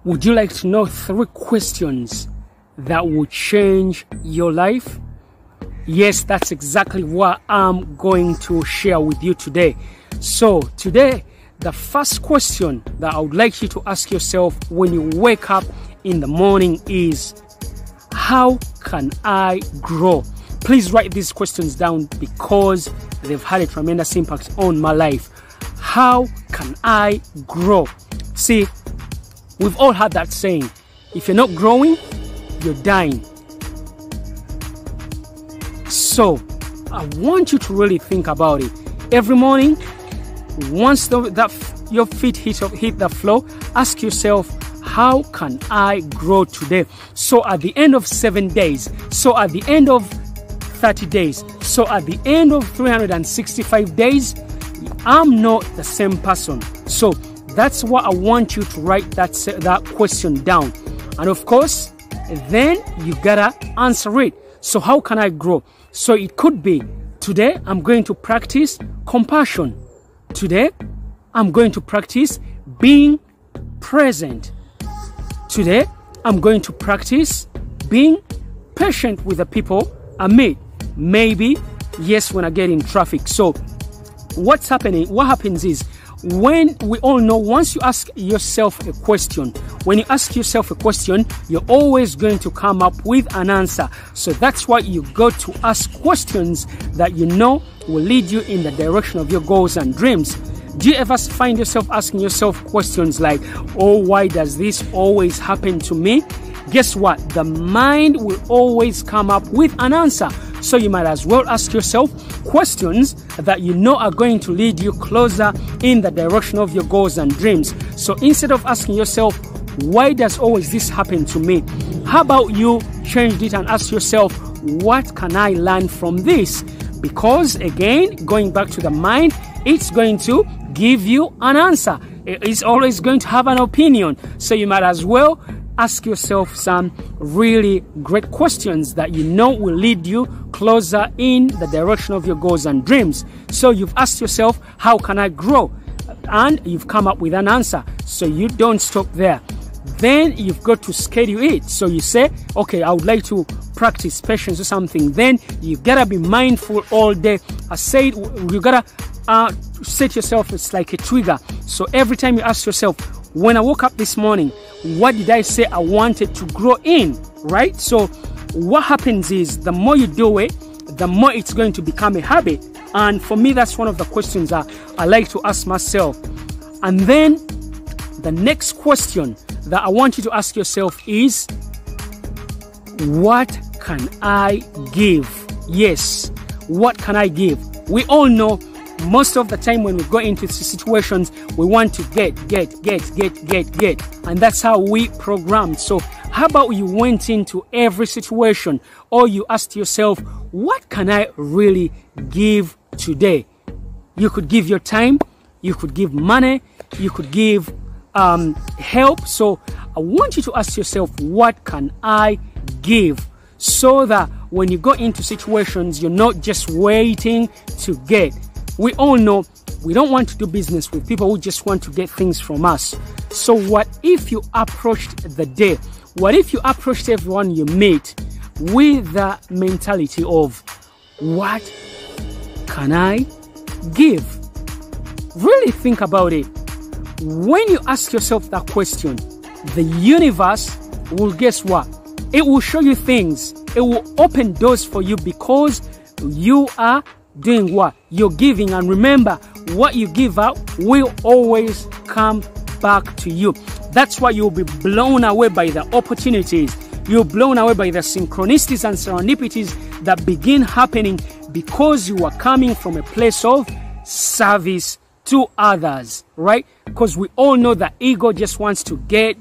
Would you like to know 3 questions that will change your life? Yes, that's exactly what I'm going to share with you today. So today, the first question that I would like you to ask yourself when you wake up in the morning is, how can I grow? Please write these questions down because they've had a tremendous impact on my life. How can I grow? See, we've all had that saying, if you're not growing, you're dying. So I want you to really think about it. Every morning, once your feet hit the floor, ask yourself, how can I grow today? So at the end of 7 days, so at the end of 30 days, so at the end of 365 days, I'm not the same person. So that's what I want you to write that question down. And of course, then you gotta answer it. So how can I grow? So it could be, today I'm going to practice compassion. Today I'm going to practice being present. Today I'm going to practice being patient with the people I meet. Maybe, yes, when I get in traffic. So what happens is, when we all know, once you ask yourself a question, when you ask yourself a question, you're always going to come up with an answer. So that's why you got to ask questions that you know will lead you in the direction of your goals and dreams. Do you ever find yourself asking yourself questions like, oh, why does this always happen to me? Guess what? The mind will always come up with an answer. So you might as well ask yourself questions that you know are going to lead you closer in the direction of your goals and dreams. So instead of asking yourself, why does always this happen to me? How about you change it and ask yourself, what can I learn from this? Because again, going back to the mind, it's going to give you an answer. It's always going to have an opinion. So you might as well ask yourself some really great questions that you know will lead you closer in the direction of your goals and dreams. So you've asked yourself, how can I grow? And you've come up with an answer. So you don't stop there. Then you've got to schedule it. So you say, okay, I would like to practice patience or something. Then you gotta be mindful all day. I said, you gotta set yourself, it's like a trigger. So every time you ask yourself, when I woke up this morning, what did I say I wanted to grow in, right? So what happens is, the more you do it, the more it's going to become a habit. And for me, that's one of the questions that I like to ask myself. And then the next question that I want you to ask yourself is, what can I give? Yes, what can I give? We all know most of the time when we go into situations, we want to get. And that's how we program. So how about you went into every situation, or you asked yourself, what can I really give today? You could give your time, you could give money, you could give help. So I want you to ask yourself, what can I give? So that when you go into situations, you're not just waiting to get. We all know we don't want to do business with people who just want to get things from us. So what if you approached the day? What if you approached everyone you meet with the mentality of, what can I give? Really think about it. When you ask yourself that question, the universe will, guess what? It will show you things. It will open doors for you because you are doing what? You're giving. And remember, what you give out will always come back to you. That's why you'll be blown away by the opportunities. You're blown away by the synchronicities and serendipities that begin happening because you are coming from a place of service to others, right? Because we all know that ego just wants to get.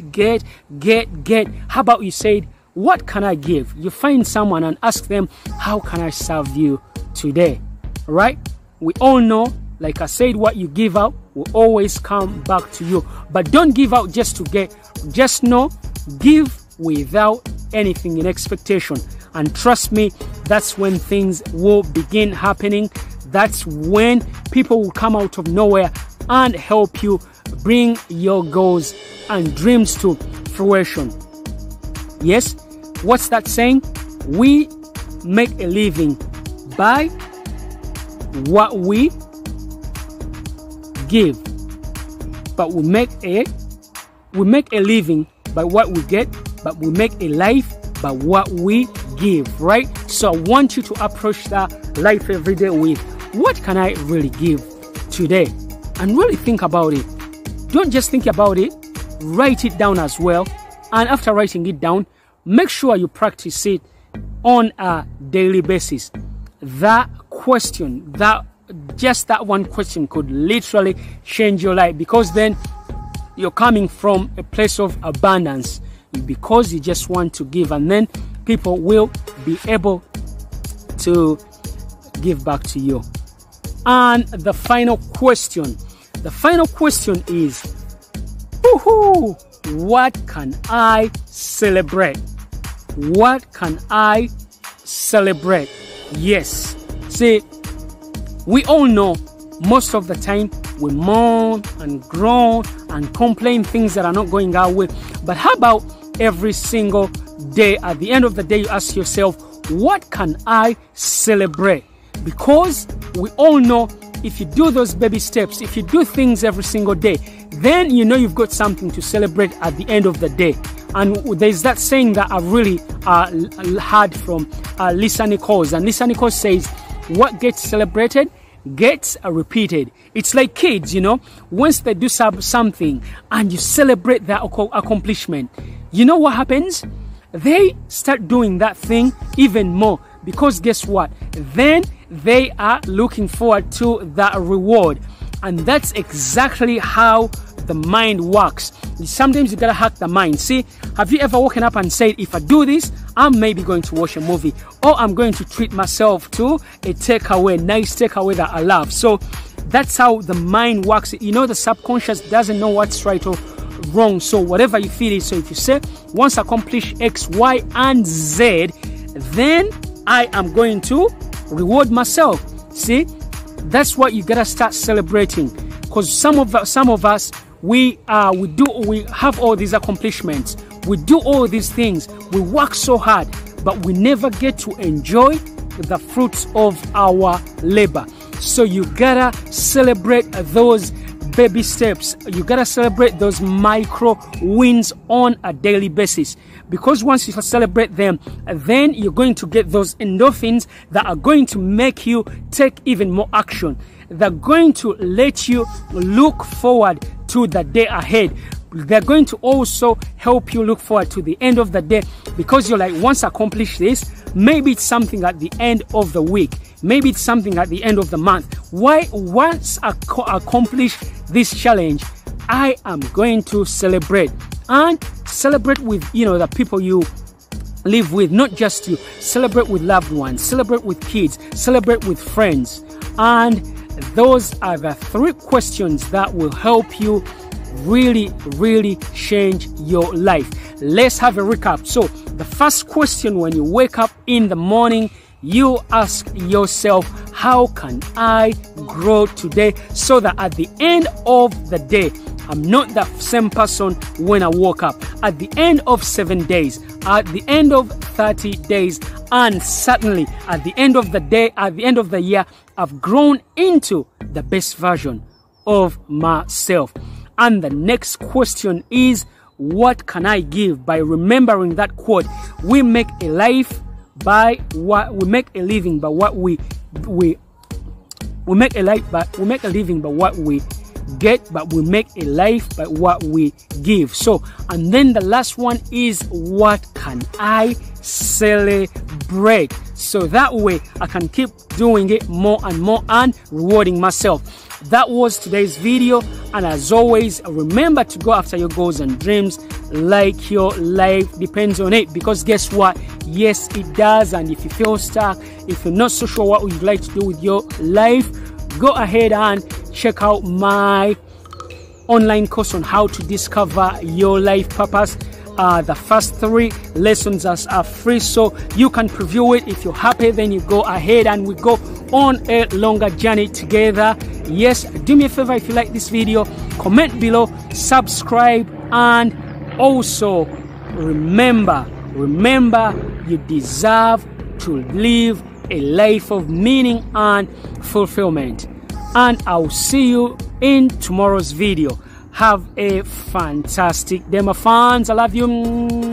How about you said, what can I give? You find someone and ask them, how can I serve you today? Right? We all know, like I said, what you give out will always come back to you. But don't give out just to get. Just know, give without anything in expectation. And trust me, that's when things will begin happening. That's when people will come out of nowhere and help you bring your goals and dreams to fruition. Yes, what's that saying? We make a living by what we give, but we make a living by what we get, but we make a life by what we give, right? So I want you to approach that life every day with, what can I really give today? And really think about it. Don't just think about it, write it down as well. And after writing it down, make sure you practice it on a daily basis. That question, just that one question could literally change your life, because then you're coming from a place of abundance because you just want to give, and then people will be able to give back to you. And the final question is, what can I celebrate? What can I celebrate? Yes, see, we all know most of the time we mourn and groan and complain things that are not going our way. But how about every single day, at the end of the day, you ask yourself, what can I celebrate? Because we all know if you do those baby steps, if you do things every single day, then you know you've got something to celebrate at the end of the day. And there's that saying that I really heard from Lisa Nichols. And Lisa Nichols says, what gets celebrated gets repeated. It's like kids, you know, once they do something and you celebrate their accomplishment, you know what happens? They start doing that thing even more, because guess what? Then they are looking forward to that reward. And that's exactly how the mind works. Sometimes you gotta hack the mind. See, have you ever woken up and said, if I do this, I'm maybe going to watch a movie, or I'm going to treat myself to a takeaway, nice takeaway that I love. So that's how the mind works. You know, the subconscious doesn't know what's right or wrong. So whatever you feel is, so if you say, once I accomplish X, Y, and Z, then I am going to reward myself. See, that's what you gotta start celebrating. Because some of us, we have all these accomplishments, we do all these things, we work so hard, but we never get to enjoy the fruits of our labor. So you gotta celebrate those baby steps. You gotta celebrate those micro wins on a daily basis, because once you celebrate them, then you're going to get those endorphins that are going to make you take even more action. They're going to let you look forward to the day ahead. They're going to also help you look forward to the end of the day, because you're like, once I accomplish this, maybe it's something at the end of the week, maybe it's something at the end of the month. Once I accomplish this challenge, I am going to celebrate, and celebrate with, you know, the people you live with, not just you. Celebrate with loved ones, celebrate with kids, celebrate with friends. And those are the 3 questions that will help you really change your life. Let's have a recap. So the first question, when you wake up in the morning, you ask yourself, how can I grow today, so that at the end of the day, I'm not the same person when I woke up. At the end of 7 days, at the end of 30 days, and certainly at the end of the day, at the end of the year, I've grown into the best version of myself. And the next question is, what can I give? By remembering that quote, we make a life by what we make a living by what we make a life, but we make a living by what we get, but we make a life by what we give. So, and then the last one is, what can I celebrate? So that way I can keep doing it more and more and rewarding myself. That was today's video, and as always, remember to go after your goals and dreams like your life depends on it, because guess what? Yes, it does. And if you feel stuck, if you're not so sure what you'd like to do with your life, go ahead and check out my online course on how to discover your life purpose. The first 3 lessons are free, so you can preview it. If you're happy, then you go ahead and we go on a longer journey together. Yes, do me a favor, if you like this video, comment below, subscribe, and also remember, you deserve to live a life of meaning and fulfillment. And I'll see you in tomorrow's video. Have a fantastic day, my fans. I love you.